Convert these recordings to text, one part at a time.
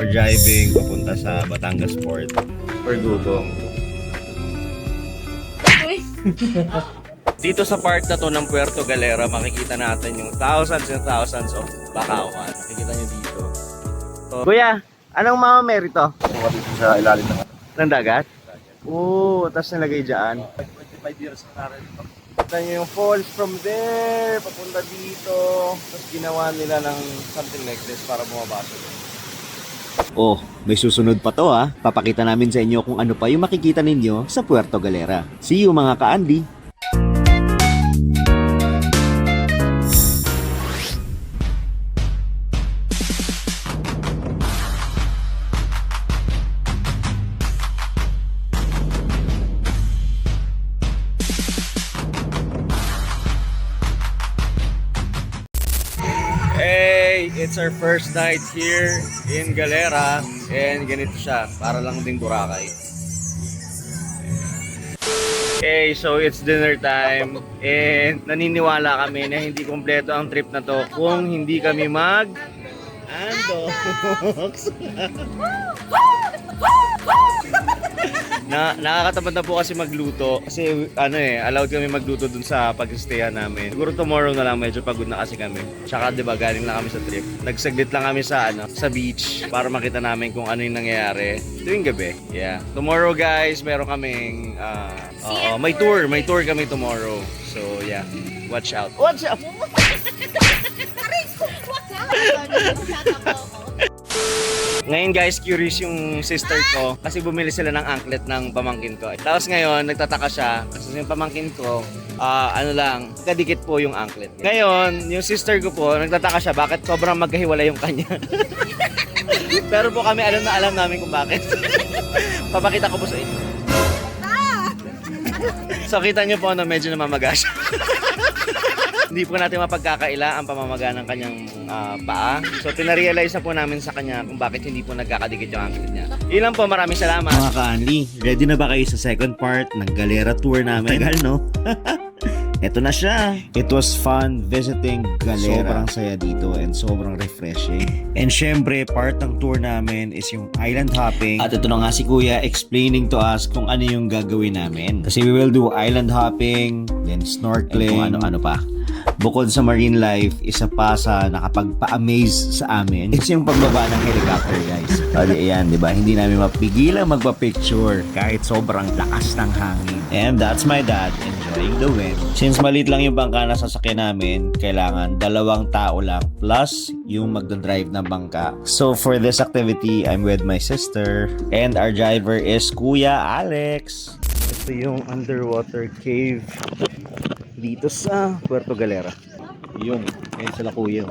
We're driving papunta sa Batangas Port for Gugong. Dito sa part na to ng Puerto Galera, makikita natin yung thousands and thousands of bakawan. Makikita nyo dito. So, Kuya, anong Mama Mary to? Dito sa ilalim Ng dagat? Oo, tapos nilagay dyan. 25 years na rin ito. Kita nyo yung falls from there, papunta dito. Tapos ginawa nila ng something like this para bumabasa doon. Oh, may susunod pa to ha. Papakita namin sa inyo kung ano pa yung makikita ninyo sa Puerto Galera. See you mga ka-Andy! Hey, it's our first night here in Galera and ganito siya, para lang ding Boracay. Okay, so it's dinner time and naniniwala kami na hindi kompleto ang trip na to kung hindi kami mag-unbox. Nakakatamad na po kasi magluto kasi allowed kami magluto dun sa pag-stayan namin. Siguro tomorrow na lang, medyo pagod na kasi kami. Tsaka 'di ba, galing lang kami sa trip. Nagsaglit lang kami sa sa beach para makita namin kung ano yung nangyayari tuwing gabi. Yeah. Tomorrow guys, meron kaming may tour kami tomorrow. So yeah, watch out. Watch out. Ngayon guys, curious yung sister ko kasi bumili sila ng anklet ng pamangkin ko. Tapos ngayon, nagtataka siya kasi yung pamangkin ko, kadikit po yung anklet. Ngayon, yung sister ko po, nagtataka siya bakit sobrang magkahiwalay yung kanya. Pero po kami alam na alam namin kung bakit. Papakita ko po sa inyo. So kita nyo po na medyo namamaga siya. Hindi po natin mapagkakaila ang pamamaga ng kanyang paa. So pinarealize na po namin sa kanya kung bakit hindi po nagkakadikit yung anklet niya. Ilan po, maraming salamat. Mga ka-Anli, ready na ba kayo sa second part ng Galera tour namin? Tagal, no? Eto na siya. It was fun visiting Galera. Sobrang saya dito and sobrang refreshing. And syempre, part ng tour namin is yung island hopping. At ito na nga si Kuya explaining to us kung ano yung gagawin namin. Kasi we will do island hopping, then snorkeling, and kung ano-ano pa. Bukod sa marine life, isa pa sa nakapagpa-amaze sa amin is yung pagbaba ng helicopter, guys. Ayan, di ba? Hindi namin mapigilan magpa-picture kahit sobrang lakas ng hangin. And that's my dad enjoying the wind. Since maliit lang yung bangka na sasakyan namin, kailangan 2 tao lang plus yung magdadrive ng bangka. So for this activity, I'm with my sister and our driver is Kuya Alex. Ito yung underwater cave dito sa Puerto Galera. Yun, ayun sila Kuya.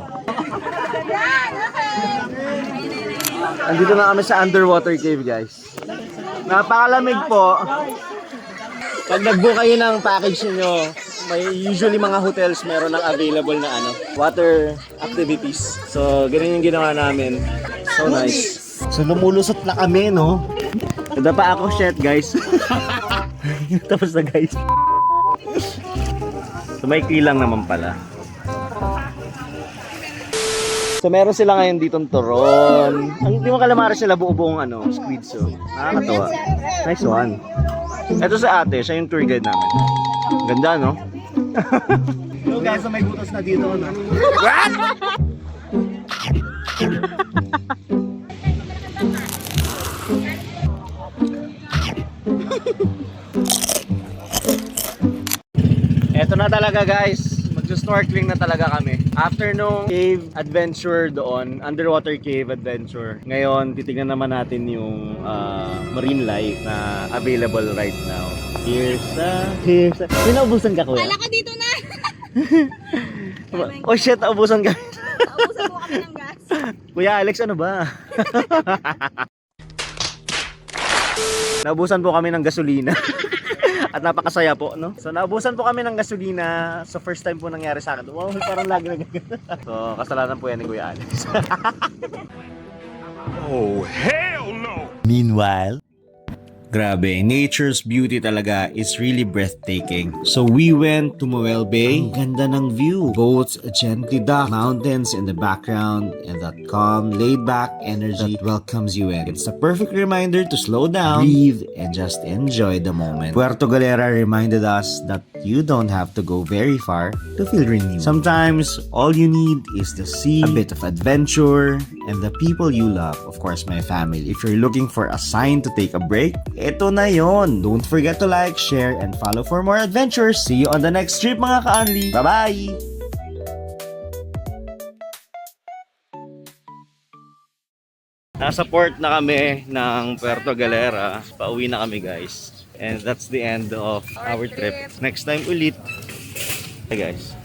Andito na kami sa underwater cave, guys. Napakalamig po. Pag nag-book kayo ng package niyo, may usually mga hotels meron ng available na water activities. So, ganun yung ginawa namin. So nice. So, lumulusot na kami, no? Kada pa ako, shit, guys. Tapos na, guys. So may kilang naman pala. So meron sila ngayon ditong turon. Ang di mo calamari sila buo-buong squid, so nakakatawa. Nice one. Ito sa ate, siya yung tour guide namin. Ganda, no? So guys, so may butas na dito, no? What? Eto na talaga guys, mag-snorkeling na talaga kami. After nung cave adventure doon, underwater cave adventure, ngayon titignan naman natin yung marine life na available right now. Here's Naubusan ka, Kuya? Kala ko dito na! Oh shit, naubusan ka. Naubusan po kami ng gas. Kuya Alex, ano ba? Naubusan po kami ng gasolina. At napakasaya po, no? So, naubusan po kami ng gasolina. So, first time po nangyari sa akin. Wow, parang lagi nagaganda. So, kasalanan po yan ni Kuya Alex. Oh, hell no! Meanwhile, Grabe, nature's beauty talaga is really breathtaking. So we went to Moel Bay. Ang ganda ng view. Boats gently dock, mountains in the background, and that calm, laid-back energy that welcomes you in. It's a perfect reminder to slow down, breathe, and just enjoy the moment. Puerto Galera reminded us that you don't have to go very far to feel renewed. Sometimes, all you need is the sea, a bit of adventure, and the people you love. Of course, my family. If you're looking for a sign to take a break, eto na yon. Don't forget to like, share, and follow for more adventures. See you on the next trip, mga ka-Unli. Bye-bye! Nasa port na kami ng Puerto Galera. Pauwi na kami, guys. And that's the end of our trip. Next time ulit. Hey guys.